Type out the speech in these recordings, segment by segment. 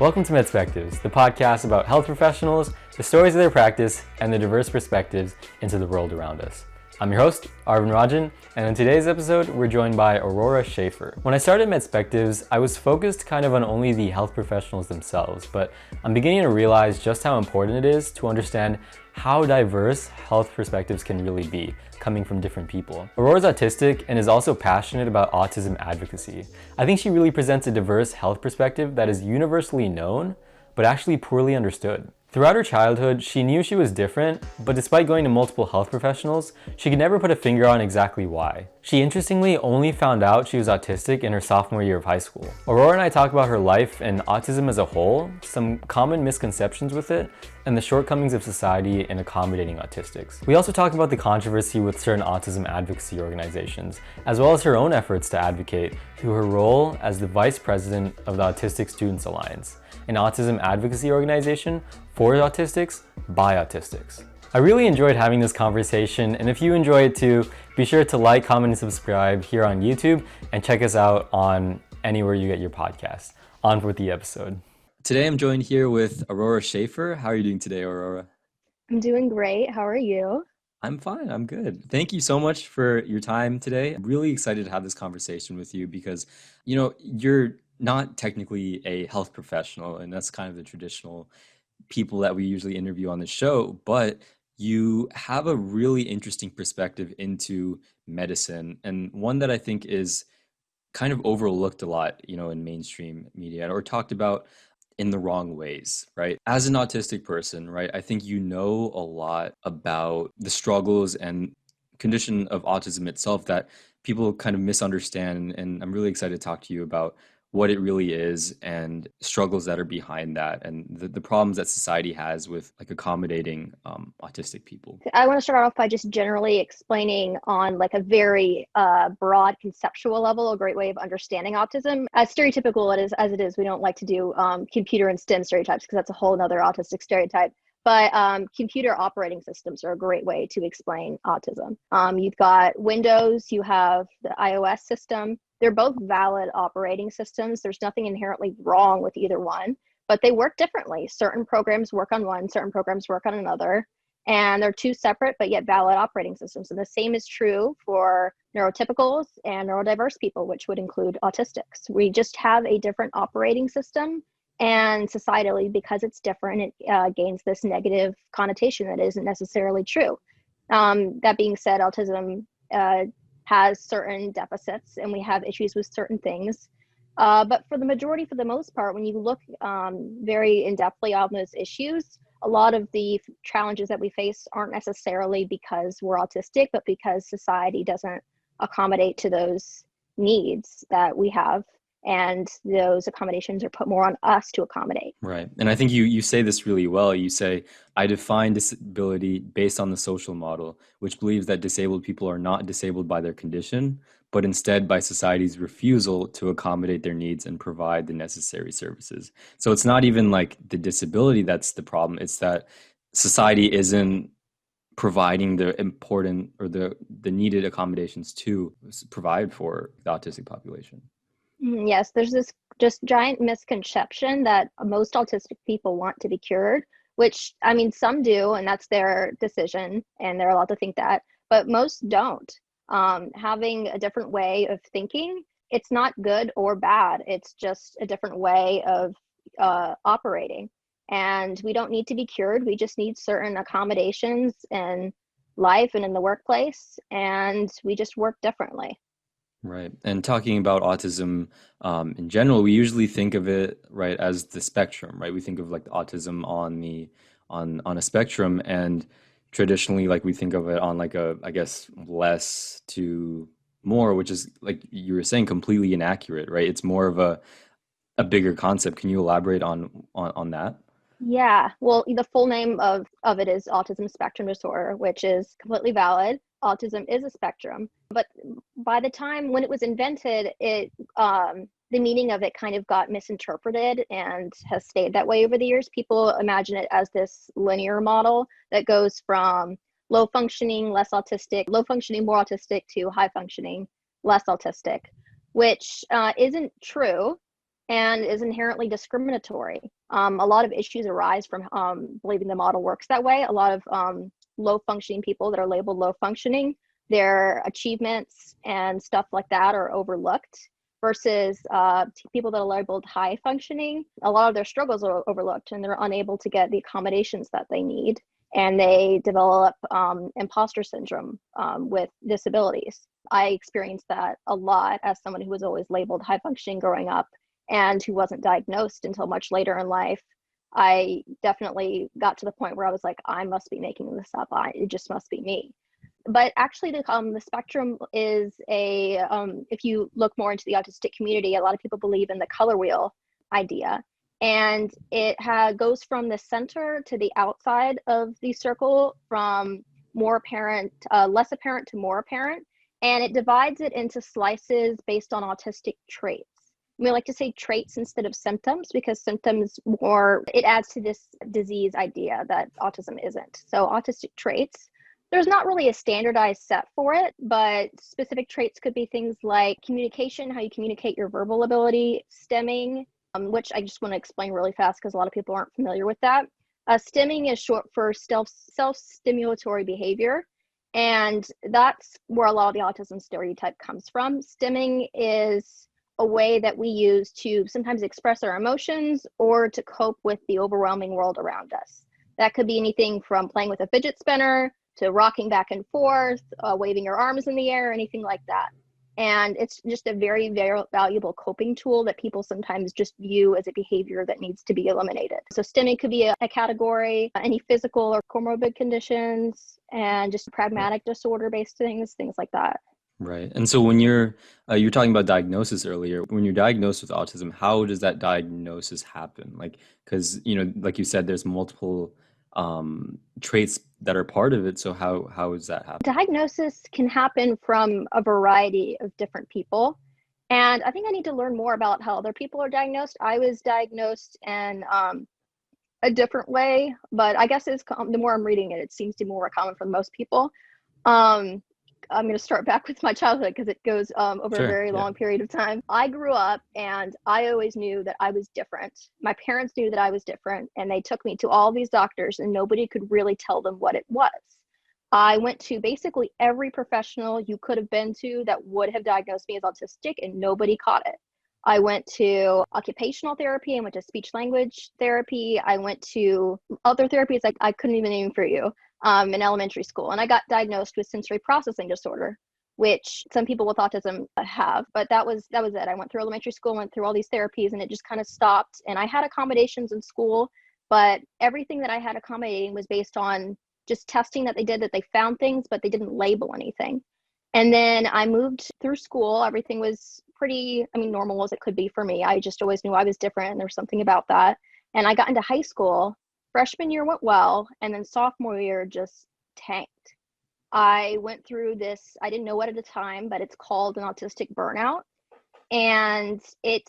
Welcome to Medspectives, the podcast about health professionals, the stories of their practice, and the diverse perspectives into the world around us. I'm your host, Arvin Rajan, and in today's episode, we're joined by Aurora Shafer. When I started Medspectives, I was focused kind of on only the health professionals themselves, but I'm beginning to realize just how important it is to understand how diverse health perspectives can really be, coming from different people. Aurora's autistic and is also passionate about autism advocacy. I think she really presents a diverse health perspective that is universally known, but actually poorly understood. Throughout her childhood, she knew she was different, but despite going to multiple health professionals, she could never put a finger on exactly why. She interestingly only found out she was autistic in her sophomore year of high school. Aurora and I talk about her life and autism as a whole, some common misconceptions with it, and the shortcomings of society in accommodating autistics. We also talk about the controversy with certain autism advocacy organizations, as well as her own efforts to advocate through her role as the vice president of the Autistic Students Alliance, an autism advocacy organization for autistics by autistics. I really enjoyed having this conversation, and if you enjoy it too, be sure to like, comment, and subscribe here on YouTube, and check us out on anywhere you get your podcasts. On with the episode. Today I'm joined here with Aurora Shafer. How are you doing today, Aurora? I'm doing great. How are you? I'm fine. I'm good. Thank you so much for your time today. I'm really excited to have this conversation with you because, you're not technically a health professional, and that's kind of the traditional people that we usually interview on the show, but you have a really interesting perspective into medicine, and one that I think is kind of overlooked a lot, in mainstream media or talked about in the wrong ways, right? As an autistic person, right, I think you know a lot about the struggles and condition of autism itself that people kind of misunderstand. And I'm really excited to talk to you about what it really is and struggles that are behind that and the problems that society has with like accommodating autistic people. I want to start off by just generally explaining on like a very broad conceptual level, a great way of understanding autism. As stereotypical as it is, we don't like to do computer and STEM stereotypes because that's a whole nother autistic stereotype. But computer operating systems are a great way to explain autism. You've got Windows, you have the iOS system. They're both valid operating systems. There's nothing inherently wrong with either one, but they work differently. Certain programs work on one, certain programs work on another, and they're two separate but yet valid operating systems. And the same is true for neurotypicals and neurodiverse people, which would include autistics. We just have a different operating system, and societally, because it's different, it gains this negative connotation that isn't necessarily true. That being said, autism has certain deficits, and we have issues with certain things. But for the most part, when you look very in-depthly on those issues, a lot of the challenges that we face aren't necessarily because we're autistic, but because society doesn't accommodate to those needs that we have. And those accommodations are put more on us to accommodate. Right. And I think you say this really well. You say, I define disability based on the social model, which believes that disabled people are not disabled by their condition, but instead by society's refusal to accommodate their needs and provide the necessary services. So it's not even like the disability that's the problem. It's that society isn't providing the important or the needed accommodations to provide for the autistic population. Yes, there's this just giant misconception that most autistic people want to be cured, which, I mean, some do, and that's their decision, and they're allowed to think that, but most don't. Having a different way of thinking, it's not good or bad. It's just a different way of operating. And we don't need to be cured. We just need certain accommodations in life and in the workplace, and we just work differently. Right. And talking about autism in general, we usually think of it, right, as the spectrum, right? We think of like autism on a spectrum, and traditionally like we think of it on like a, I guess, less to more, which is like you were saying, completely inaccurate, right? It's more of a bigger concept. Can you elaborate on that? Yeah, well, the full name of it is autism spectrum disorder, which is completely valid. Autism is a spectrum, but by the time when it was invented, the meaning of it kind of got misinterpreted and has stayed that way over the years. People imagine it as this linear model that goes from low functioning, less autistic, low functioning, more autistic, to high functioning, less autistic, which isn't true. and is inherently discriminatory. A lot of issues arise from believing the model works that way. A lot of low functioning people that are labeled low functioning, their achievements and stuff like that are overlooked versus people that are labeled high functioning. A lot of their struggles are overlooked and they're unable to get the accommodations that they need. And they develop imposter syndrome with disabilities. I experienced that a lot as someone who was always labeled high functioning growing up and who wasn't diagnosed until much later in life. I definitely got to the point where I was like, I must be making this up. It just must be me. But actually, the spectrum is if you look more into the autistic community, a lot of people believe in the color wheel idea. And it goes from the center to the outside of the circle, from more apparent, less apparent to more apparent. And it divides it into slices based on autistic traits. We like to say traits instead of symptoms because symptoms it adds to this disease idea that autism isn't. So autistic traits, there's not really a standardized set for it, but specific traits could be things like communication, how you communicate your verbal ability, stimming, which I just want to explain really fast because a lot of people aren't familiar with that. Stimming is short for self-stimulatory behavior, and that's where a lot of the autism stereotype comes from. Stimming is a way that we use to sometimes express our emotions or to cope with the overwhelming world around us. That could be anything from playing with a fidget spinner to rocking back and forth, waving your arms in the air, anything like that. And it's just a very, very valuable coping tool that people sometimes just view as a behavior that needs to be eliminated. So stimming could be a category, any physical or comorbid conditions, and just pragmatic disorder-based things like that. Right. And so when you're talking about diagnosis earlier, when you're diagnosed with autism, how does that diagnosis happen? Like, because, like you said, there's multiple traits that are part of it. So how does that happen? Diagnosis can happen from a variety of different people. And I think I need to learn more about how other people are diagnosed. I was diagnosed in a different way, but I guess the more I'm reading it, it seems to be more common for most people. I'm going to start back with my childhood because it goes over a very long period of time. I grew up and I always knew that I was different. My parents knew that I was different and they took me to all these doctors and nobody could really tell them what it was. I went to basically every professional you could have been to that would have diagnosed me as autistic and nobody caught it. I went to occupational therapy. I went to speech language therapy. I went to other therapies I couldn't even name for you. In elementary school, and I got diagnosed with sensory processing disorder, which some people with autism have, but that was it. I went through elementary school, went through all these therapies, and it just kind of stopped. And I had accommodations in school, but everything that I had accommodating was based on just testing that they did, that they found things, but they didn't label anything. And then I moved through school. Everything was pretty, normal as it could be for me. I just always knew I was different, and there was something about that. And I got into high school. Freshman year went well, and then sophomore year just tanked. I went through this, I didn't know what at the time, but it's called an autistic burnout. And it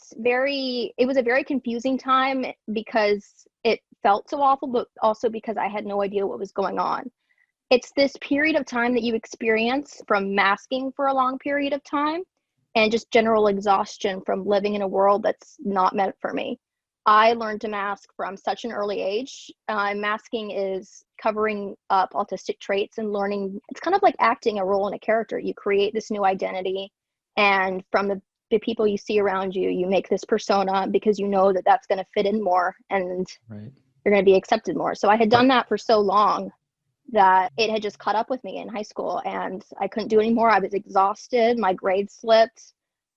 was a very confusing time because it felt so awful, but also because I had no idea what was going on. It's this period of time that you experience from masking for a long period of time and just general exhaustion from living in a world that's not meant for me. I learned to mask from such an early age. Masking is covering up autistic traits and learning. It's kind of like acting a role in a character. You create this new identity, and from the people you see around you, you make this persona because you know that that's going to fit in more and you're going to be accepted more. So I had done that for so long that it had just caught up with me in high school, and I couldn't do anymore. I was exhausted. My grades slipped.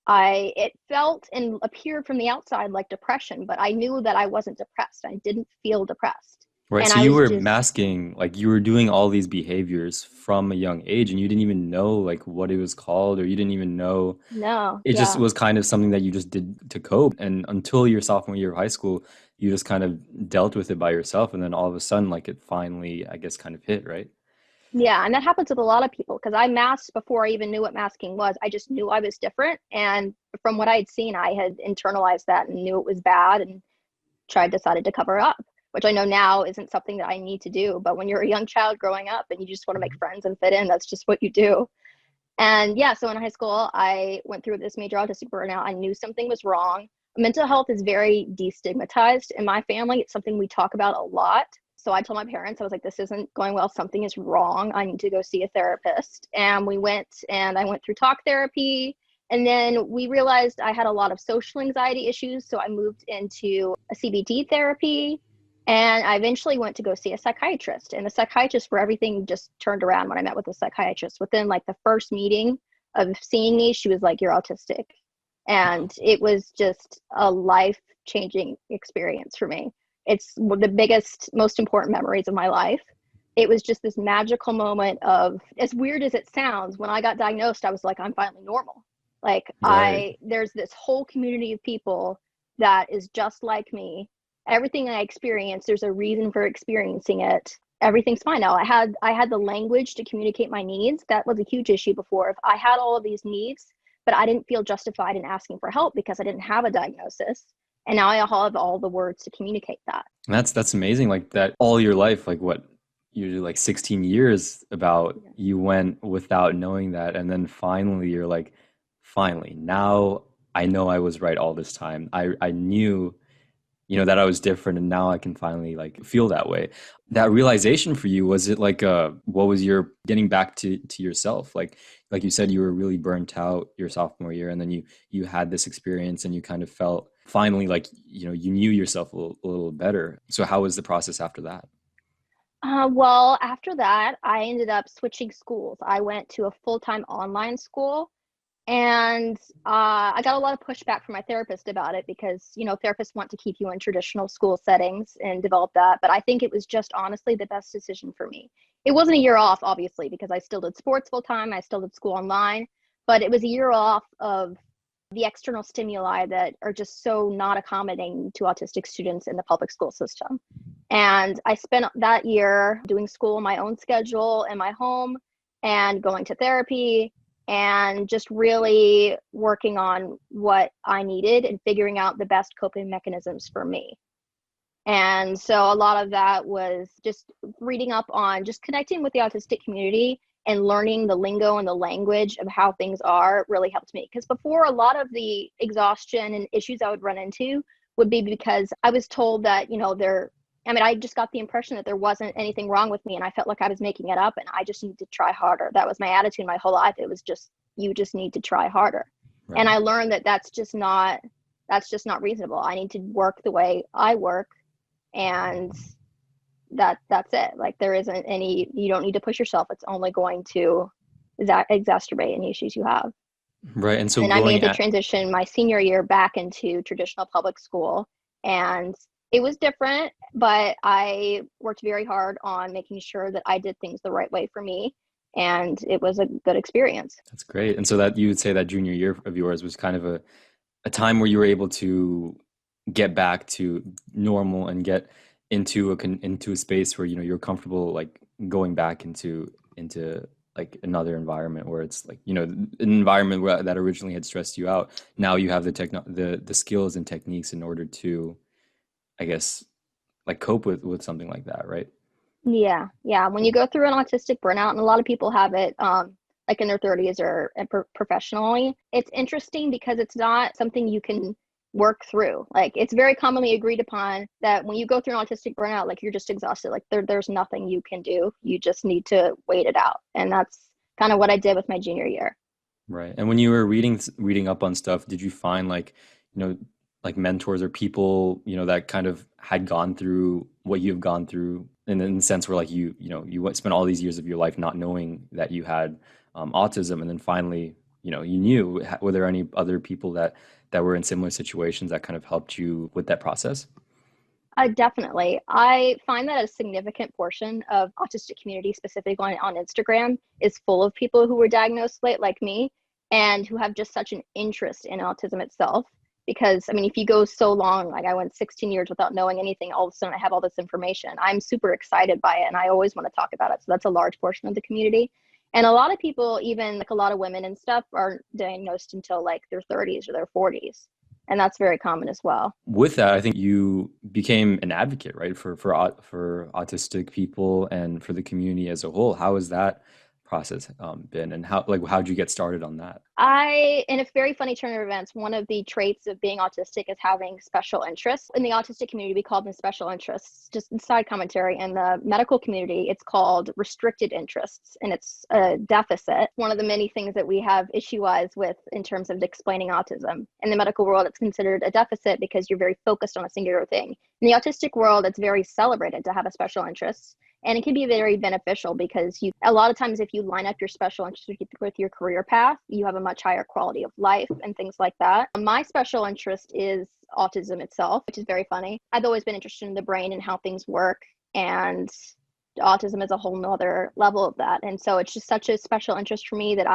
It felt and appeared from the outside like depression, but I knew that I wasn't depressed. I didn't feel depressed. Right. And So you were masking, like you were doing all these behaviors from a young age and you didn't even know like what it was called, or you didn't even know. No. It just was kind of something that you just did to cope. And until your sophomore year of high school, you just kind of dealt with it by yourself. And then all of a sudden, like it finally, I guess, kind of hit, right? Yeah, and that happens with a lot of people because I masked before I even knew what masking was. I just knew I was different. And from what I had seen, I had internalized that and knew it was bad and decided to cover up, which I know now isn't something that I need to do. But when you're a young child growing up and you just want to make friends and fit in, that's just what you do. And yeah, so in high school, I went through this major autistic burnout. I knew something was wrong. Mental health is very destigmatized in my family. It's something we talk about a lot. So I told my parents, I was like, this isn't going well. Something is wrong. I need to go see a therapist. And I went through talk therapy. And then we realized I had a lot of social anxiety issues. So I moved into a CBT therapy. And I eventually went to go see a psychiatrist. And the psychiatrist, where everything just turned around when I met with the psychiatrist. Within like the first meeting of seeing me, she was like, "You're autistic." And it was just a life-changing experience for me. It's one of the biggest, most important memories of my life. It was just this magical moment of, as weird as it sounds, when I got diagnosed, I was like, I'm finally normal. Like Right. there's this whole community of people that is just like me. Everything I experience, there's a reason for experiencing it. Everything's fine now. I had the language to communicate my needs. That was a huge issue before. If I had all of these needs, but I didn't feel justified in asking for help because I didn't have a diagnosis. And now I have all the words to communicate that. That's amazing. Like that all your life, like what, usually like 16 years about Yeah. you went without knowing that. And then finally you're like, finally, now I know I was right all this time. I knew, that I was different and now I can finally like feel that way. That realization for you, was it like what was your getting back to yourself? Like you said, you were really burnt out your sophomore year, and then you had this experience and you kind of felt finally like, you knew yourself a little better. So how was the process after that? Well, after that, I ended up switching schools. I went to a full-time online school. And I got a lot of pushback from my therapist about it because, therapists want to keep you in traditional school settings and develop that. But I think it was just honestly the best decision for me. It wasn't a year off, obviously, because I still did sports full time. I still did school online, but it was a year off of the external stimuli that are just so not accommodating to autistic students in the public school system. And I spent that year doing school on my own schedule in my home and going to therapy and just really working on what I needed and figuring out the best coping mechanisms for me. And so a lot of that was just reading up on just connecting with the autistic community and learning the lingo and the language of how things are really helped me. Because before, a lot of the exhaustion and issues I would run into would be because I was told that, I just got the impression that there wasn't anything wrong with me and I felt like I was making it up and I just need to try harder. That was my attitude my whole life. It was just, you just need to try harder. And Right. I learned that that's just not reasonable. I need to work the way I work, and that's it. Like there isn't any, you don't need to push yourself. It's only going to exacerbate any issues you have. Right. And so And I going made the at transition my senior year back into traditional public school, and it was different, but I worked very hard on making sure that I did things the right way for me, and it was a good experience. That's great. And so that you would say that junior year of yours was kind of a time where you were able to get back to normal and get into a space where you're comfortable like going back into like another environment where it's like an environment that originally had stressed you out. Now you have the skills and techniques in order to, I guess, like cope with something like that, right? Yeah, yeah. When you go through an autistic burnout, and a lot of people have it, like in their 30s or professionally, it's interesting because it's not something you can work through. Like it's very commonly agreed upon that when you go through an autistic burnout, like you're just exhausted. Like there's nothing you can do. You just need to wait it out. And that's kind of what I did with my junior year. Right. And when you were reading up on stuff, did you find like, you know, like mentors or people, that kind of had gone through what you've gone through in the sense where like you spent all these years of your life not knowing that you had autism, and then finally, you knew. Were there any other people that were in similar situations that kind of helped you with that process? Definitely. I find that a significant portion of autistic community, specifically on Instagram, is full of people who were diagnosed late like me and who have just such an interest in autism itself. Because, if you go so long, like I went 16 years without knowing anything, all of a sudden I have all this information. I'm super excited by it and I always want to talk about it. So that's a large portion of the community. And a lot of people, even like a lot of women and stuff, are diagnosed until like their 30s or their 40s. And that's very common as well. With that, I think you became an advocate, right, for autistic people and for the community as a whole. How has that process been, and how'd you get started on that? In a very funny turn of events, one of the traits of being autistic is having special interests. In the autistic community, we call them special interests. Just side commentary, in the medical community, it's called restricted interests, and it's a deficit. One of the many things that we have issue-wise with in terms of explaining autism. In the medical world, it's considered a deficit because you're very focused on a singular thing. In the autistic world, it's very celebrated to have a special interest. And it can be very beneficial because a lot of times, if you line up your special interest with your career path, you have a much higher quality of life and things like that. My special interest is autism itself, which is very funny. I've always been interested in the brain and how things work, and autism is a whole nother level of that. And so it's just such a special interest for me that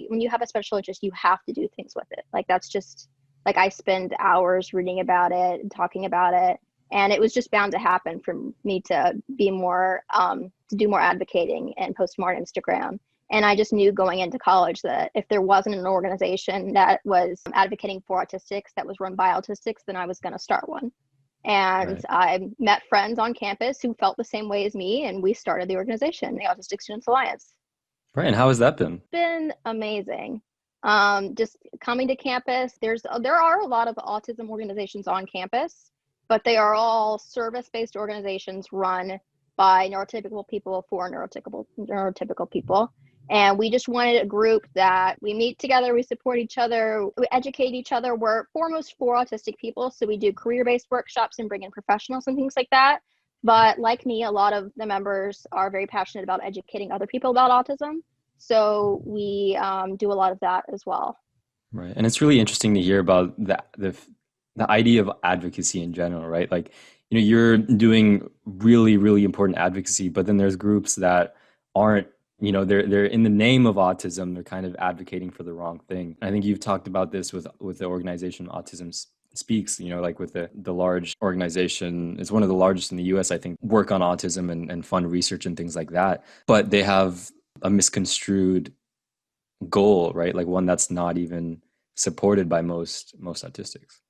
when you have a special interest, you have to do things with it. Like, that's just, like, I spend hours reading about it and talking about it. And it was just bound to happen for me to be more, to do more advocating and post more on Instagram. And I just knew going into college that if there wasn't an organization that was advocating for autistics that was run by autistics, then I was going to start one. And Right. I met friends on campus who felt the same way as me, and we started the organization, the Autistic Students Alliance. Right. And how has that been? It's been amazing. Just coming to campus, there are a lot of autism organizations on campus, but they are all service-based organizations run by neurotypical people for neurotypical people. And we just wanted a group that we meet together, we support each other, we educate each other. We're foremost for autistic people, so we do career-based workshops and bring in professionals and things like that. But like me, a lot of the members are very passionate about educating other people about autism. So we do a lot of that as well. Right. And it's really interesting to hear about the idea of advocacy in general, right? Like, you're doing really, really important advocacy, but then there's groups that aren't, they're in the name of autism, they're kind of advocating for the wrong thing. And I think you've talked about this with the organization Autism Speaks, like with the large organization. It's one of the largest in the US, I think, work on autism and fund research and things like that. But they have a misconstrued goal, right? Like one that's not even supported by most autistics.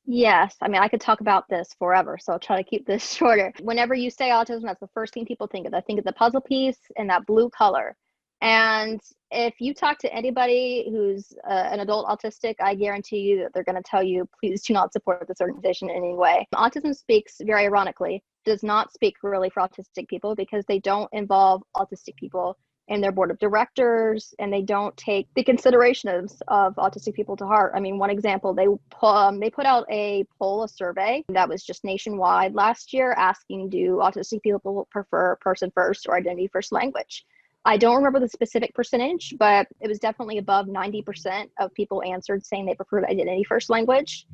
Yes, I mean, I could talk about this forever, so I'll try to keep this shorter. Whenever you say autism, that's the first thing people think of. I think of the puzzle piece and that blue color. And if you talk to anybody who's an adult autistic, I guarantee you that they're going to tell you, please do not support this organization in any way. Autism Speaks, very ironically, does not speak really for autistic people because they don't involve autistic people in their board of directors, and they don't take the considerations of autistic people to heart. I mean, one example, they put out a survey that was just nationwide last year asking, do autistic people prefer person first or identity first language? I don't remember the specific percentage, but it was definitely above 90% of people answered saying they preferred identity first language.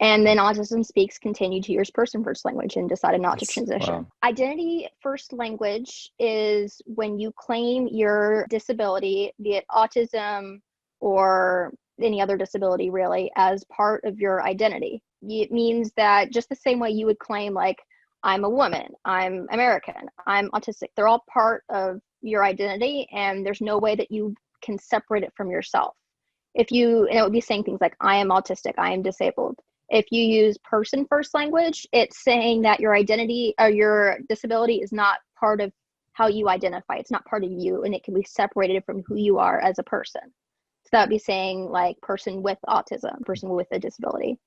And then Autism Speaks continued to use person first language and decided not to transition. Wow. Identity first language is when you claim your disability, be it autism or any other disability really, as part of your identity. It means that just the same way you would claim, like, I'm a woman, I'm American, I'm autistic, they're all part of your identity, and there's no way that you can separate it from yourself. And it would be saying things like, I am autistic, I am disabled. If you use person first language, it's saying that your identity or your disability is not part of how you identify. It's not part of you, and it can be separated from who you are as a person. So that would be saying, like, person with autism, person with a disability.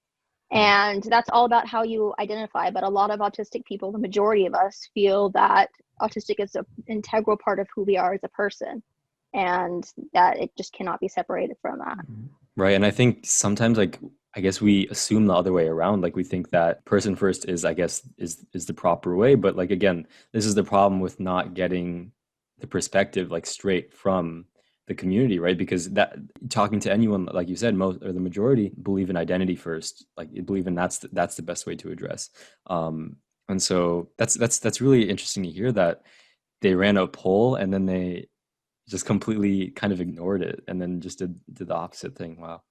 And that's all about how you identify. But a lot of autistic people, the majority of us, feel that autistic is an integral part of who we are as a person, and that it just cannot be separated from that. Right. And I think sometimes, like, I guess we assume the other way around. Like, we think that person first is, I guess, is the proper way. But, like, again, this is the problem with not getting the perspective, like, straight from the community, right? Because that, talking to anyone, like you said, most or the majority believe in identity first. Like, you believe in that's the best way to address. And so that's really interesting to hear that they ran a poll and then they just completely kind of ignored it and then just did the opposite thing. Wow.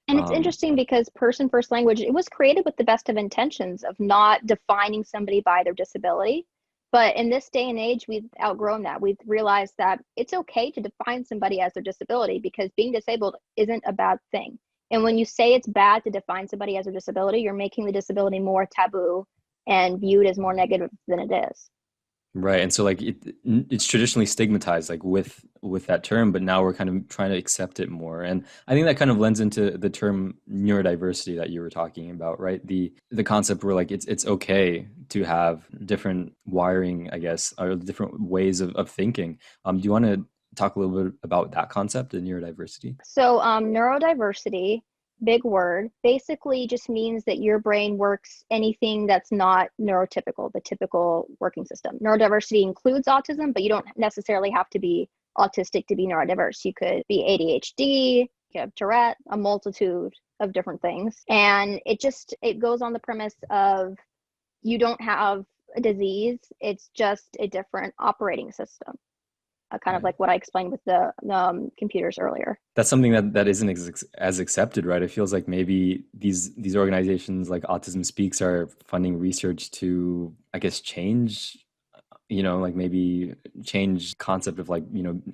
And it's interesting because person first language, it was created with the best of intentions of not defining somebody by their disability. But in this day and age, we've outgrown that. We've realized that it's okay to define somebody as their disability because being disabled isn't a bad thing. And when you say it's bad to define somebody as a disability, you're making the disability more taboo and viewed as more negative than it is. Right. And so like it's traditionally stigmatized like with that term, but now we're kind of trying to accept it more. And I think that kind of lends into the term neurodiversity that you were talking about, right? The concept where like it's okay to have different wiring, I guess, or different ways of thinking. Do you want to talk a little bit about that concept, the neurodiversity? So, neurodiversity, big word, basically just means that your brain works anything that's not neurotypical, the typical working system. Neurodiversity includes autism, but you don't necessarily have to be autistic to be neurodiverse. You could be ADHD, you could have Tourette, a multitude of different things. And it goes on the premise of you don't have a disease, it's just a different operating system. Kind of Right. like what I explained with the computers earlier. That's something that isn't as accepted, right? It feels like maybe these organizations like Autism Speaks are funding research to, I guess, change, like maybe change concept of like,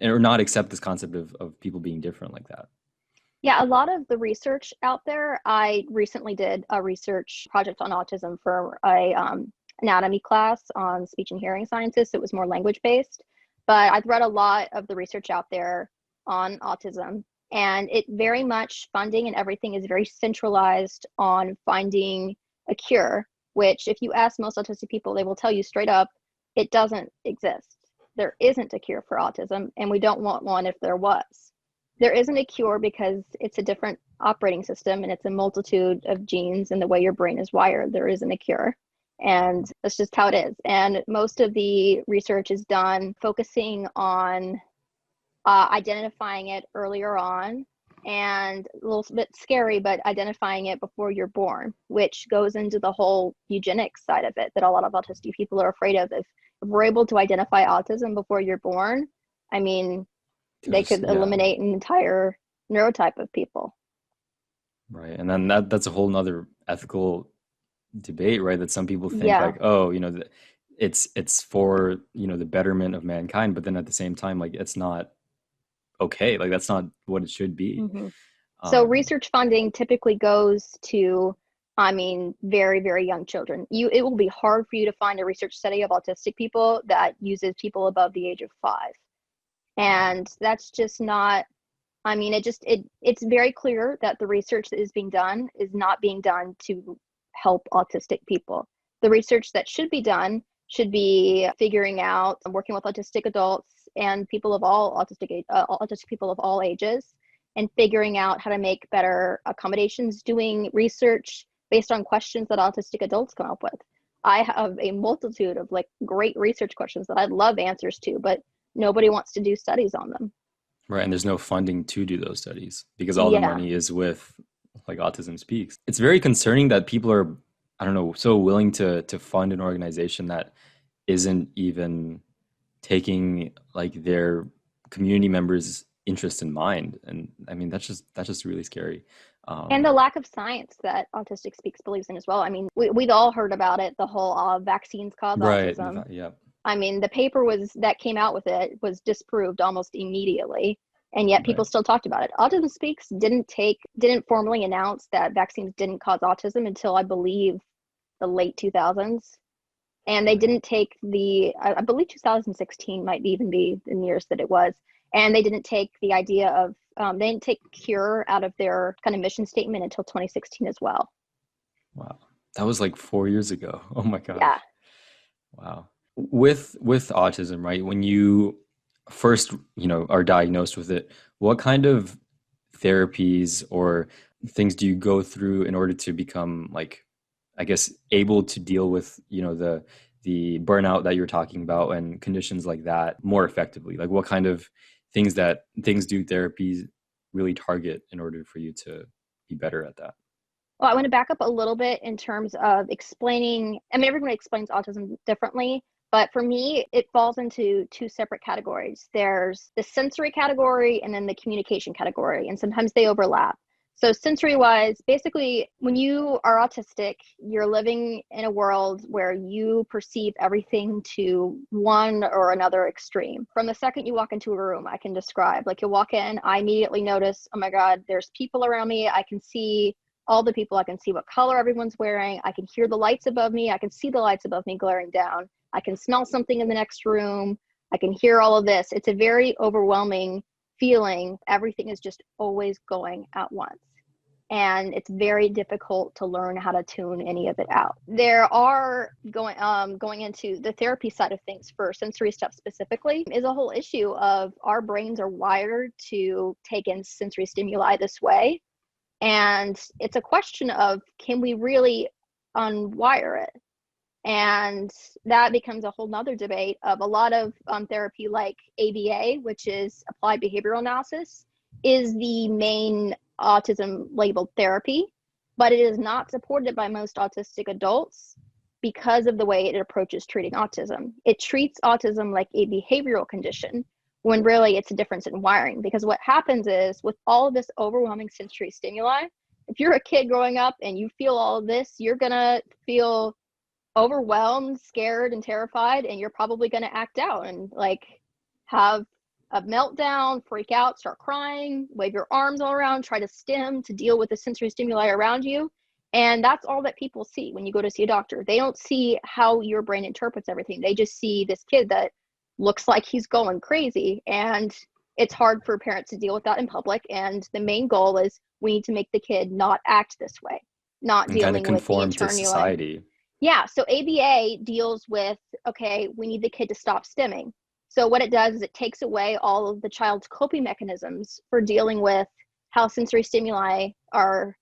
or not accept this concept of people being different like that. Yeah, a lot of the research out there, I recently did a research project on autism for a anatomy class on speech and hearing sciences. So it was more language based, but I've read a lot of the research out there on autism, and it very much funding and everything is very centralized on finding a cure, which if you ask most autistic people, they will tell you straight up, it doesn't exist. There isn't a cure for autism, and we don't want one if there was. There isn't a cure because it's a different operating system and it's a multitude of genes and the way your brain is wired. There isn't a cure. And that's just how it is. And most of the research is done focusing on identifying it earlier on, and a little bit scary, but identifying it before you're born, which goes into the whole eugenics side of it that a lot of autistic people are afraid of. If we're able to identify autism before you're born, I mean, they Just could yeah, eliminate an entire neurotype of people. right. And then that's a whole nother ethical debate, right? That some people think Yeah. like, oh, it's for, the betterment of mankind, but then at the same time, like it's not okay. Like that's not what it should be. Hmm. So Um, research funding typically goes to, I mean, very, very young children. It will be hard for you to find a research study of autistic people that uses people above the age of 5. wow. And that's just not, I mean, it's very clear that the research that is being done is not being done to help autistic people. The research that should be done should be figuring out, working with autistic adults and people of all autistic people of all ages, and figuring out how to make better accommodations, doing research based on questions that autistic adults come up with. I have a multitude of like great research questions that I'd love answers to, but nobody wants to do studies on them. Right. And there's no funding to do those studies because all the Yeah. money is with like Autism Speaks. It's very concerning that people are, I don't know, so willing to fund an organization that isn't even taking like their community members' interest in mind. And I mean, that's just really scary. And the Um, lack of science that Autistic Speaks believes in as well. I mean, we've all heard about it, the whole vaccines cause right. autism. Yeah. I mean, the paper that came out with it was disproved almost immediately, and yet people Right. still talked about it. Autism Speaks didn't formally announce that vaccines didn't cause autism until I believe the late 2000s. And they Right. didn't take I believe 2016 might even be the nearest that it was. And they didn't take the idea of, they didn't take cure out of their kind of mission statement until 2016 as well. Wow. That was like 4 years ago. Oh my Yeah. gosh. Wow. With autism, right? When you first, are diagnosed with it, what kind of therapies or things do you go through in order to become like, I guess, able to deal with, the burnout that you're talking about and conditions like that more effectively? Like what kind of things do therapies really target in order for you to be better at that? Well, I want to back up a little bit in terms of explaining. I mean, everybody explains autism differently, but for me, it falls into two separate categories. There's the sensory category and then the communication category, and sometimes they overlap. So, sensory wise, basically, when you are autistic, you're living in a world where you perceive everything to one or another extreme. From the second you walk into a room, I can describe, like, you'll walk in, I immediately notice, oh my God, there's people around me. I can see all the people. I can see what color everyone's wearing. I can hear the lights above me. I can see the lights above me glaring down. I can smell something in the next room. I can hear all of this. It's a very overwhelming feeling. Everything is just always going at once. And it's very difficult to learn how to tune any of it out. There are going into the therapy side of things for sensory stuff specifically is a whole issue of our brains are wired to take in sensory stimuli this way. And it's a question of, can we really unwire it? And that becomes a whole nother debate of a lot of therapy like ABA, which is applied behavioral analysis, is the main autism labeled therapy, but it is not supported by most autistic adults because of the way it approaches treating autism. It treats autism like a behavioral condition when really it's a difference in wiring. Because what happens is with all of this overwhelming sensory stimuli, if you're a kid growing up and you feel all of this, you're gonna feel overwhelmed, scared, and terrified, and you're probably gonna act out and like have a meltdown, freak out, start crying, wave your arms all around, try to stim to deal with the sensory stimuli around you. And that's all that people see when you go to see a doctor. They don't see how your brain interprets everything. They just see this kid that looks like he's going crazy. And it's hard for parents to deal with that in public. And the main goal is we need to make the kid not act this way, not And kind of dealing with the conform to internal. society. Yeah, so ABA deals with, okay, we need the kid to stop stimming. So what it does is it takes away all of the child's coping mechanisms for dealing with how sensory stimuli are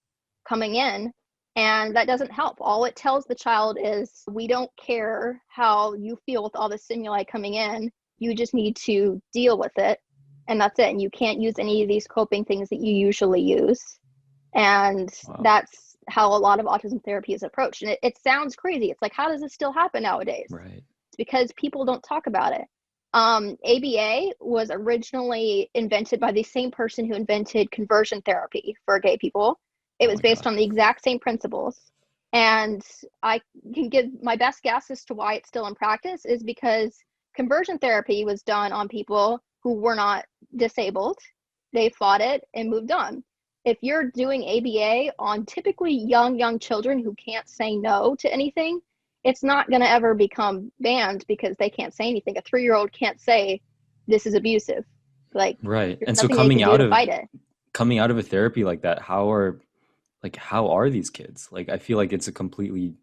coming in, and that doesn't help. All it tells the child is, we don't care how you feel with all the stimuli coming in, you just need to deal with it, and that's it. And you can't use any of these coping things that you usually use. And Wow. that's how a lot of autism therapy is approached. And it sounds crazy. It's like, how does this still happen nowadays? Right. It's because people don't talk about it. ABA was originally invented by the same person who invented conversion therapy for gay people. It was based on the exact same principles. And I can give my best guess as to why it's still in practice is because conversion therapy was done on people who were not disabled. They fought it and moved on. If you're doing ABA on typically young children who can't say no to anything, it's not going to ever become banned because they can't say anything. A 3-year-old can't say this is abusive. Like, Right. there's And so nothing they can do to fight it. coming out of a therapy like that, how are these kids? Like, I feel like it's a completely,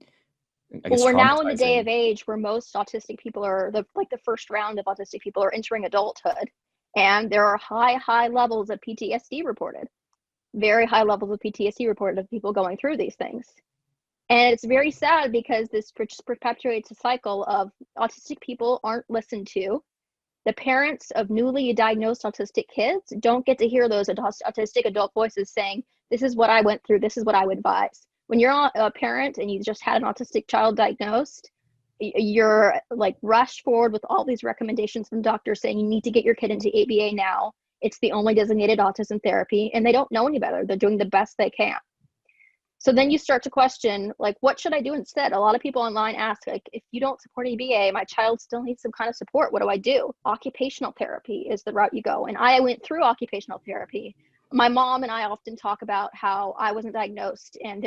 I guess, Well, we're now in the day of traumatizing. age where most autistic people are the first round of autistic people are entering adulthood, and there are high levels of PTSD reported. Very high levels of PTSD reported of people going through these things. And it's very sad because this perpetuates a cycle of autistic people aren't listened to. The parents of newly diagnosed autistic kids don't get to hear those autistic adult voices saying, this is what I went through, this is what I would advise. When you're a parent and you just had an autistic child diagnosed, you're like rushed forward with all these recommendations from doctors saying you need to get your kid into ABA now. It's the only designated autism therapy, and they don't know any better. They're doing the best they can. So then you start to question, like, what should I do instead? A lot of people online ask, like, if you don't support ABA, my child still needs some kind of support. What do I do? Occupational therapy is the route you go. And I went through occupational therapy. My mom and I often talk about how I wasn't diagnosed, and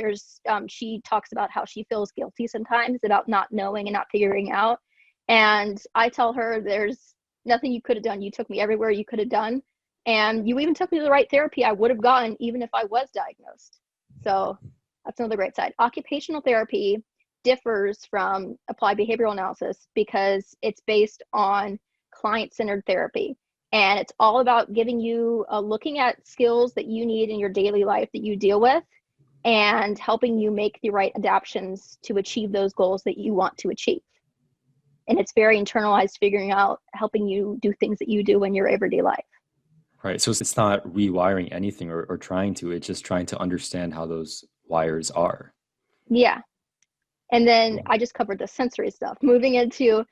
she talks about how she feels guilty sometimes about not knowing and not figuring out. And I tell her, there's nothing you could have done. You took me everywhere you could have done. And you even took me to the right therapy I would have gotten even if I was diagnosed. So that's another great side. Occupational therapy differs from applied behavioral analysis because it's based on client-centered therapy. And it's all about giving you, looking at skills that you need in your daily life that you deal with and helping you make the right adaptations to achieve those goals that you want to achieve. And it's very internalized, figuring out, helping you do things that you do in your everyday life. Right. So it's not rewiring anything or trying to, it's just trying to understand how those wires are. Yeah. And then I just covered the sensory stuff. Moving into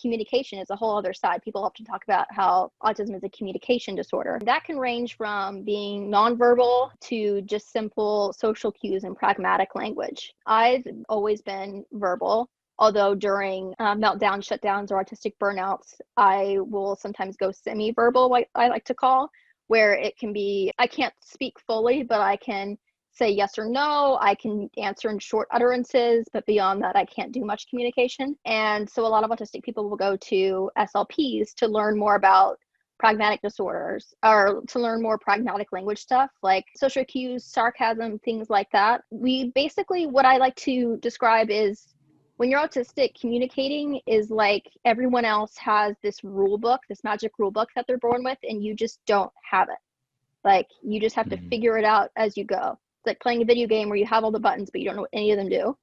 communication is a whole other side. People often talk about how autism is a communication disorder. That can range from being nonverbal to just simple social cues and pragmatic language. I've always been verbal, although during meltdown, shutdowns, or autistic burnouts, I will sometimes go semi-verbal, like I like to call, where it can be, I can't speak fully, but I can say yes or no. I can answer in short utterances, but beyond that, I can't do much communication. And so a lot of autistic people will go to SLPs to learn more about pragmatic disorders, or to learn more pragmatic language stuff like social cues, sarcasm, things like that. We basically, what I like to describe is, when you're autistic, communicating is like everyone else has this rule book, this magic rule book that they're born with, and you just don't have it. Like, you just have to figure it out as you go. It's like playing a video game where you have all the buttons, but you don't know what any of them do.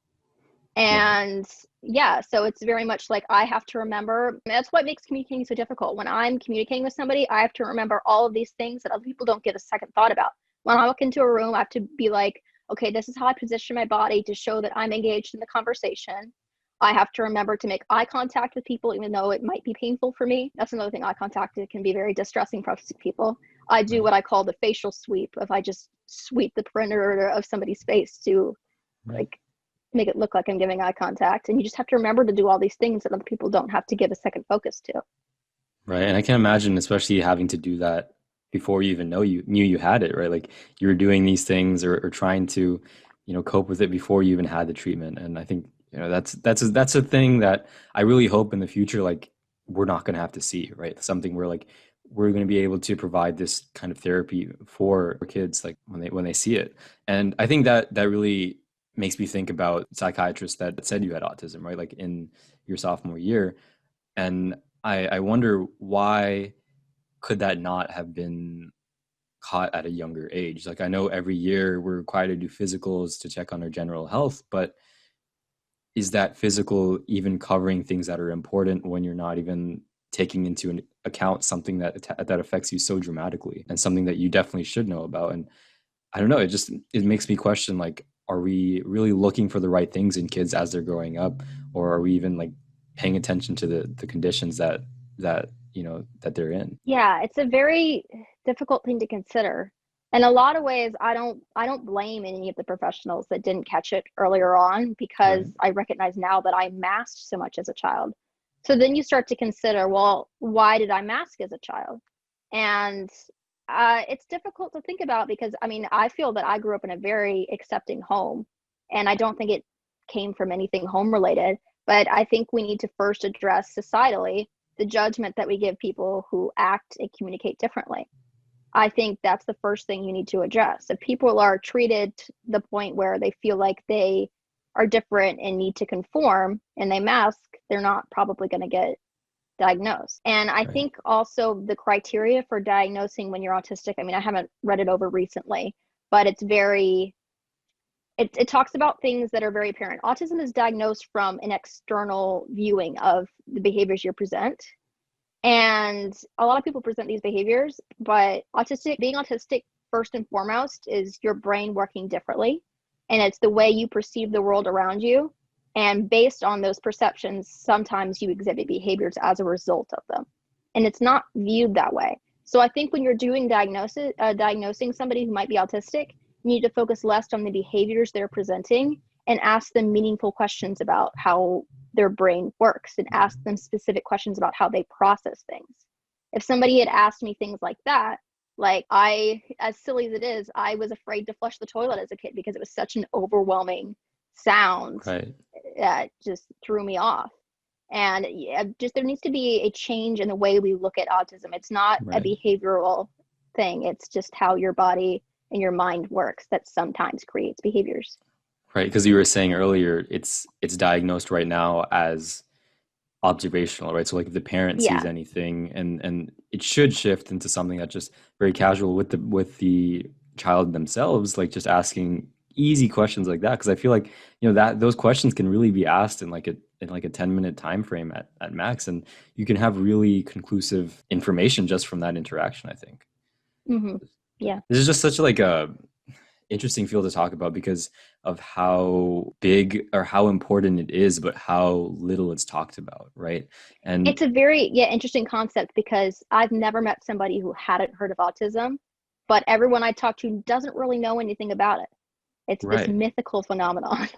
And yeah, so it's very much like I have to remember. That's what makes communicating so difficult. When I'm communicating with somebody, I have to remember all of these things that other people don't give a second thought about. When I walk into a room, I have to be like, okay, this is how I position my body to show that I'm engaged in the conversation. I have to remember to make eye contact with people, even though it might be painful for me. That's another thing. Eye contact, it can be very distressing for autistic people. I do what I call the facial sweep. If I just sweep the perimeter of somebody's face to like make it look like I'm giving eye contact. And you just have to remember to do all these things that other people don't have to give a second focus to. Right. And I can imagine, especially having to do that before you even knew you had it, right? Like, you were doing these things, or trying to, cope with it before you even had the treatment. And I think, that's a thing that I really hope in the future, like, we're not going to have to see, right? Something where, like, we're going to be able to provide this kind of therapy for kids, like, when they see it. And I think that really makes me think about psychiatrists that said you had autism, right? Like, in your sophomore year. And I wonder, why could that not have been caught at a younger age? Like, I know every year we're required to do physicals to check on our general health, but is that physical even covering things that are important when you're not even taking into account something that affects you so dramatically, and something that you definitely should know about? And I don't know, it makes me question, like, are we really looking for the right things in kids as they're growing up, or are we even, like, paying attention to the conditions that they're in? Yeah, it's a very difficult thing to consider. In a lot of ways, I don't blame any of the professionals that didn't catch it earlier on, because Right. I recognize now that I masked so much as a child. So then you start to consider, well, why did I mask as a child? And it's difficult to think about, because I mean, I feel that I grew up in a very accepting home, and I don't think it came from anything home related. But I think we need to first address societally the judgment that we give people who act and communicate differently. I think that's the first thing you need to address. If people are treated to the point where they feel like they are different and need to conform, and they mask, they're not probably going to get diagnosed. And I Right. think also the criteria for diagnosing when you're autistic, I mean, I haven't read it over recently, but it talks about things that are very apparent. Autism is diagnosed from an external viewing of the behaviors you present. And a lot of people present these behaviors, but being autistic, first and foremost, is your brain working differently. And it's the way you perceive the world around you. And based on those perceptions, sometimes you exhibit behaviors as a result of them. And it's not viewed that way. So I think when you're doing diagnosing somebody who might be autistic, you need to focus less on the behaviors they're presenting and ask them meaningful questions about how their brain works, and ask them specific questions about how they process things. If somebody had asked me things like that, like, as silly as it is, I was afraid to flush the toilet as a kid because it was such an overwhelming sound Right. that just threw me off. And yeah, just there needs to be a change in the way we look at autism. It's not a Right. behavioral thing. It's just how your body and your mind works that sometimes creates behaviors. Right. Because you were saying earlier, it's diagnosed right now as observational, right? So, like, if the parent sees Yeah. anything, and it should shift into something that's just very casual with the child themselves, like, just asking easy questions like that. Because I feel like, that those questions can really be asked in like a 10-minute time frame at max, and you can have really conclusive information just from that interaction, I think. Hmm. Yeah. Yeah. This is just such like a interesting field to talk about, because of how big or how important it is, but how little it's talked about, right? And It's a very, yeah, interesting concept, because I've never met somebody who hadn't heard of autism, but everyone I talk to doesn't really know anything about it. It's this right, mythical phenomenon.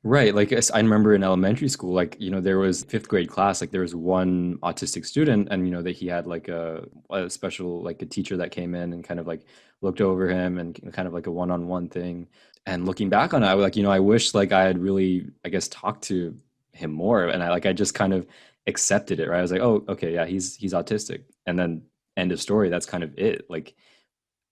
Right. Like I remember in elementary school, like, there was fifth grade class, like there was one autistic student and, that he had like a special, like a teacher that came in and kind of like looked over him and kind of like a one-on-one thing. And looking back on it, I like, I wish like I had really, I guess, talked to him more. And I just kind of accepted it, right? I was like, oh, okay, yeah, he's autistic. And then end of story, that's kind of it. Like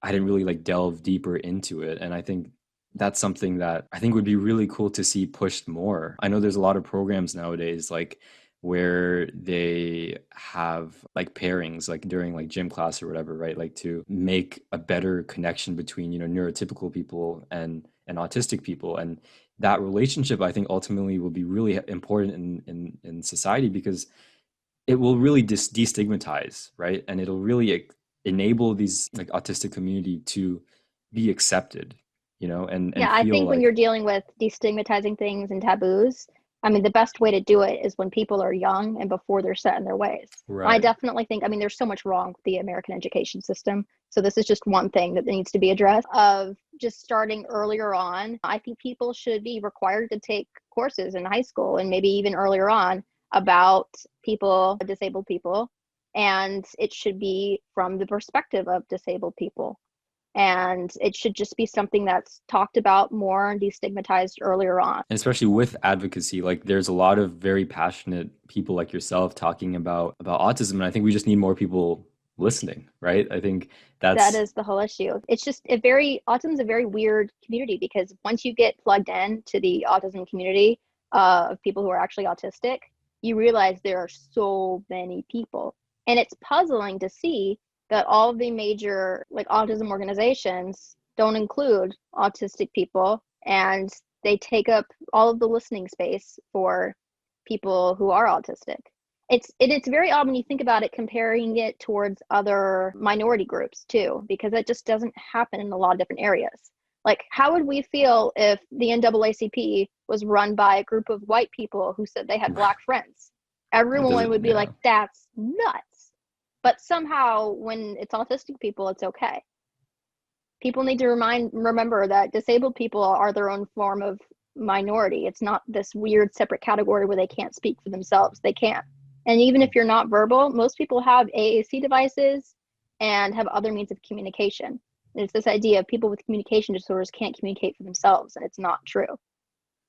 I didn't really like delve deeper into it. And I think that's something that I think would be really cool to see pushed more. I know there's a lot of programs nowadays like where they have like pairings like during like gym class or whatever, right? Like to make a better connection between, neurotypical people and autistic people. And that relationship I think ultimately will be really important in society because it will really destigmatize, right? And it'll really enable these like autistic community to be accepted, and Yeah, I feel think when you're like dealing with destigmatizing things and taboos, I mean, the best way to do it is when people are young and before they're set in their ways. I right. definitely think, I mean, there's so much wrong with the American education system. So this is just one thing that needs to be addressed of just starting earlier on. I think people should be required to take courses in high school and maybe even earlier on about people, disabled people, and it should be from the perspective of disabled people, and it should just be something that's talked about more and destigmatized earlier on. And especially with advocacy, like there's a lot of very passionate people like yourself talking about autism, and I think we just need more people listening, right? I think That that's is the whole issue. It's just a very, autism is a very weird community because once you get plugged in to the autism community of people who are actually autistic, you realize there are so many people. And it's puzzling to see that all of the major like autism organizations don't include autistic people, and they take up all of the listening space for people who are autistic. It's very odd when you think about it, comparing it towards other minority groups too, because it just doesn't happen in a lot of different areas. Like, how would we feel if the NAACP was run by a group of white people who said they had black friends? it Everyone doesn't, would be yeah. like, that's nuts. But somehow when it's autistic people, it's okay. People need to remember that disabled people are their own form of minority. It's not this weird separate category where they can't speak for themselves. They can't. And even if you're not verbal, most people have AAC devices and have other means of communication. And it's this idea of people with communication disorders can't communicate for themselves, and it's not true.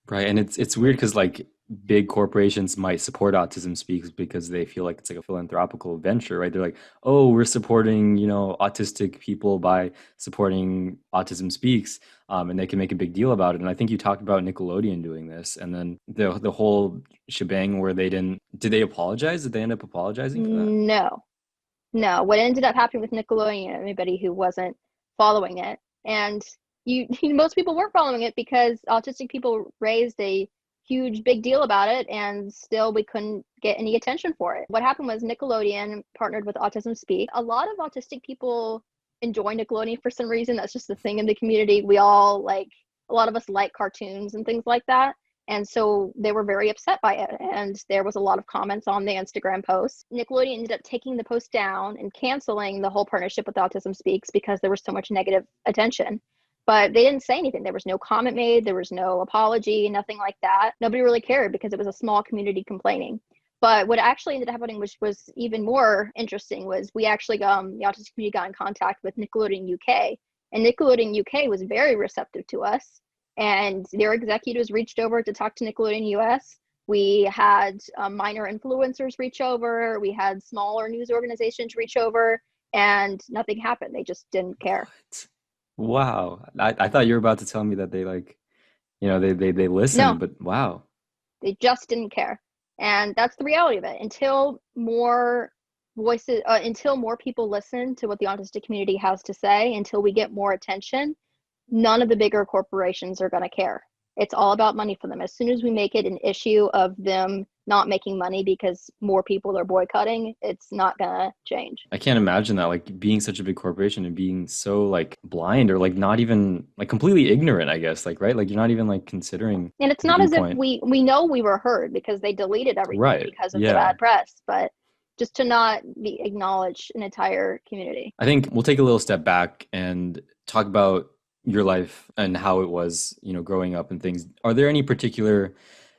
Right. And it's weird because like big corporations might support Autism Speaks because they feel like it's like a philanthropical venture, right? They're like, oh, we're supporting, autistic people by supporting Autism Speaks. And they can make a big deal about it. And I think you talked about Nickelodeon doing this, and then the whole shebang where did they apologize? Did they end up apologizing for that? No, no. What ended up happening with Nickelodeon, anybody who wasn't following it, and most people weren't following it because autistic people raised a huge big deal about it, and still we couldn't get any attention for it. What happened was Nickelodeon partnered with Autism Speak. A lot of autistic people enjoy Nickelodeon for some reason. That's just the thing in the community. We all like, a lot of us like cartoons and things like that. And so they were very upset by it. And there was a lot of comments on the Instagram post. Nickelodeon ended up taking the post down and canceling the whole partnership with Autism Speaks because there was so much negative attention. But they didn't say anything. There was no comment made. There was no apology, nothing like that. Nobody really cared because it was a small community complaining. But what actually ended up happening, which was even more interesting, was we actually, the autistic community got in contact with Nickelodeon UK. And Nickelodeon UK was very receptive to us, and their executives reached over to talk to Nickelodeon US. We had minor influencers reach over. We had smaller news organizations reach over, and nothing happened. They just didn't care. What? Wow. I thought you were about to tell me that they like, they listened, No, but wow. they just didn't care. And that's the reality of it. Until more voices, until more people listen to what the autistic community has to say, until we get more attention, none of the bigger corporations are going to care. It's all about money for them. As soon as we make it an issue of them not making money because more people are boycotting, it's not going to change. I can't imagine that, like being such a big corporation and being so like blind or like not even like completely ignorant, I guess, like, right? Like you're not even like considering And it's the not as if viewpoint. we know we were heard because they deleted everything Right. because of the Yeah. bad press, but just to not be acknowledged an entire community. I think we'll take a little step back and talk about your life and how it was, growing up and things, are there any particular,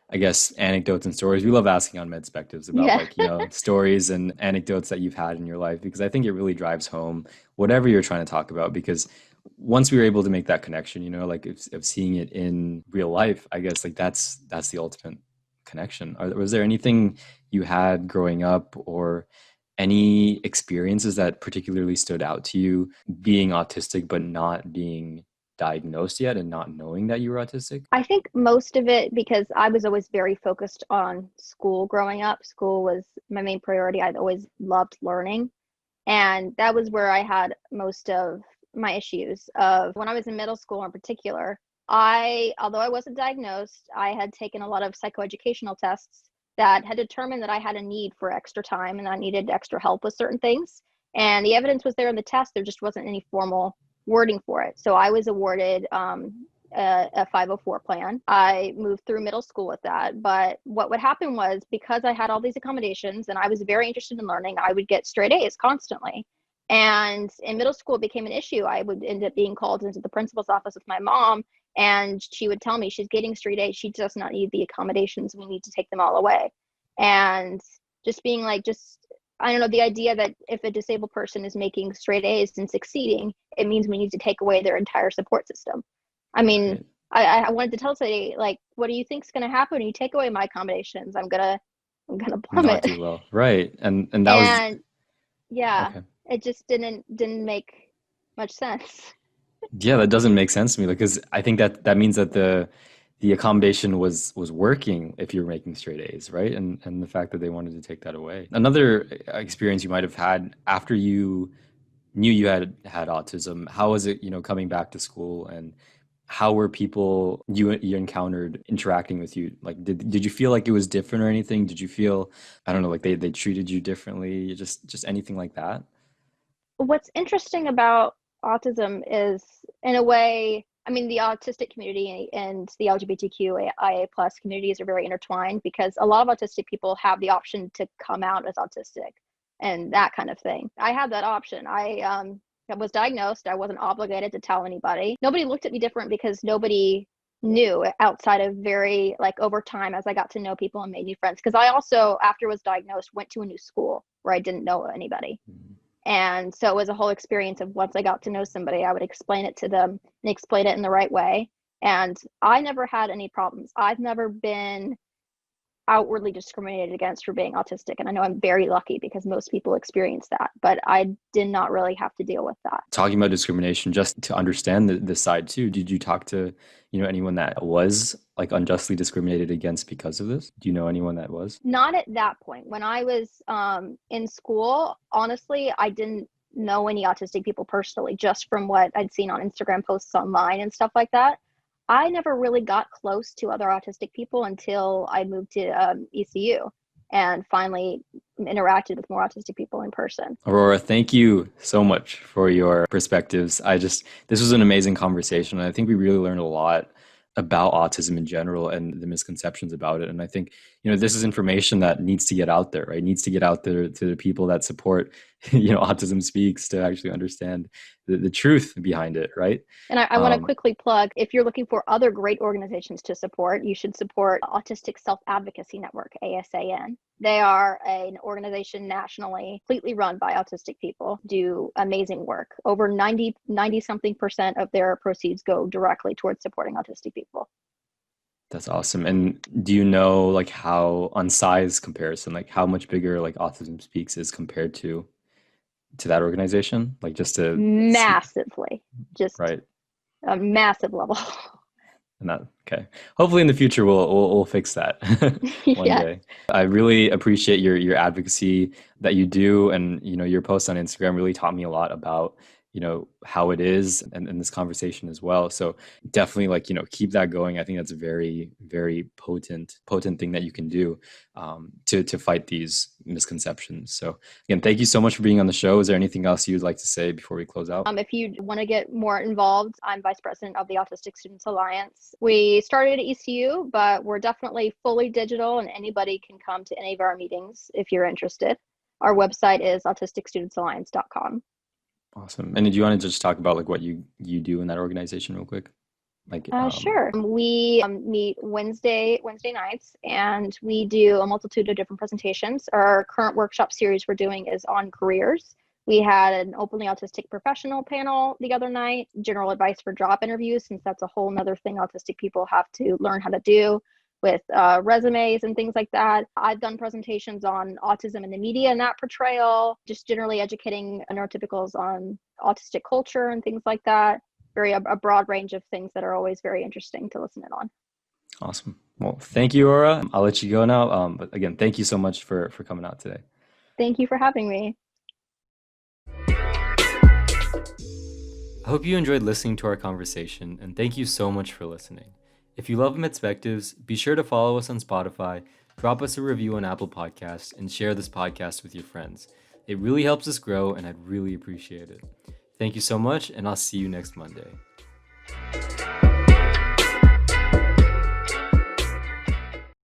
I guess, anecdotes and stories? We love asking on Medspectives about Yeah. like, stories and anecdotes that you've had in your life, because I think it really drives home whatever you're trying to talk about. Because once we were able to make that connection, like of seeing it in real life, I guess like that's the ultimate connection. Was there anything you had growing up or any experiences that particularly stood out to you being autistic but not being diagnosed yet and not knowing that you were autistic? I think most of it because I was always very focused on school growing up. School was my main priority. I'd always loved learning. And that was where I had most of my issues of when I was in middle school in particular. Although I wasn't diagnosed, I had taken a lot of psychoeducational tests that had determined that I had a need for extra time and I needed extra help with certain things. And the evidence was there in the test. There just wasn't any formal wording for it. So I was awarded a 504 plan. I moved through middle school with that. But what would happen was because I had all these accommodations and I was very interested in learning, I would get straight A's constantly. And in middle school, it became an issue. I would end up being called into the principal's office with my mom, and she would tell me she's getting straight A's. She does not need the accommodations. We need to take them all away. And just being like, I don't know, the idea that if a disabled person is making straight A's and succeeding, it means we need to take away their entire support system. I mean, Right. I wanted to tell somebody, like, what do you think's going to happen when you take away my accommodations? I'm gonna Not plummet. do well. Right. And that was And yeah, okay. it just didn't make much sense. Yeah, that doesn't make sense to me because I think that means that the accommodation was working if you're making straight A's, right? And the fact that they wanted to take that away. Another experience you might have had after you knew you had autism, how was it, coming back to school, and how were people you encountered interacting with you? Like, did you feel like it was different or anything? Did you feel, I don't know, like they treated you differently? Just anything like that? What's interesting about autism is, in a way, I mean, the autistic community and the LGBTQIA plus communities are very intertwined because a lot of autistic people have the option to come out as autistic and that kind of thing. I had that option. I was diagnosed. I wasn't obligated to tell anybody. Nobody looked at me different because nobody knew outside of very like over time as I got to know people and made new friends. Because I also, after I was diagnosed, went to a new school where I didn't know anybody. Mhm. And so it was a whole experience of once I got to know somebody, I would explain it to them and explain it in the right way. And I never had any problems. I've never been outwardly discriminated against for being autistic. And I know I'm very lucky because most people experience that, but I did not really have to deal with that. Talking about discrimination, just to understand the side too, did you talk to, anyone that was like unjustly discriminated against because of this? Do you know anyone that was? Not at that point. When I was in school, honestly, I didn't know any autistic people personally, just from what I'd seen on Instagram posts online and stuff like that. I never really got close to other autistic people until I moved to ECU and finally interacted with more autistic people in person. Aurora, thank you so much for your perspectives. This was an amazing conversation. And I think we really learned a lot about autism in general and the misconceptions about it. And I think, this is information that needs to get out there, right? Needs to get out there to the people that support, Autism Speaks, to actually understand the truth behind it, right? And I want to Um, quickly plug, if you're looking for other great organizations to support, you should support Autistic Self-Advocacy Network, ASAN. They are an organization nationally, completely run by autistic people, do amazing work. Over 90 something percent of their proceeds go directly towards supporting autistic people. that's awesome. And do you know like how on size comparison, like how much bigger like Autism Speaks is compared to that organization? Like just to see, Massively, just right? a massive level. And that, okay. Hopefully in the future we'll fix that one Yes. day. I really appreciate your advocacy that you do, and your posts on Instagram really taught me a lot about how it is, and this conversation as well. So definitely like keep that going. I think that's a very very potent thing that you can do to fight these misconceptions. So again, thank you so much for being on the show. Is there anything else you'd like to say before we close out? If you want to get more involved, I'm vice president of the Autistic Students Alliance. We started at ECU, but we're definitely fully digital and anybody can come to any of our meetings if you're interested. Our website is autisticstudentsalliance.com. Awesome. And did you want to just talk about like what you do in that organization real quick? Like, Sure. We meet Wednesday nights, and we do a multitude of different presentations. Our current workshop series we're doing is on careers. We had an openly autistic professional panel the other night, general advice for job interviews, since that's a whole nother thing autistic people have to learn how to do with resumes and things like that. I've done presentations on autism in the media and that portrayal, just generally educating neurotypicals on autistic culture and things like that. A broad range of things that are always very interesting to listen in on. awesome. Well, thank you, Aurora. I'll let you go now. But again, thank you so much for coming out today. Thank you for having me. I hope you enjoyed listening to our conversation, and thank you so much for listening. If you love Medspectives, be sure to follow us on Spotify, drop us a review on Apple Podcasts, and share this podcast with your friends. It really helps us grow, and I'd really appreciate it. Thank you so much, and I'll see you next Monday.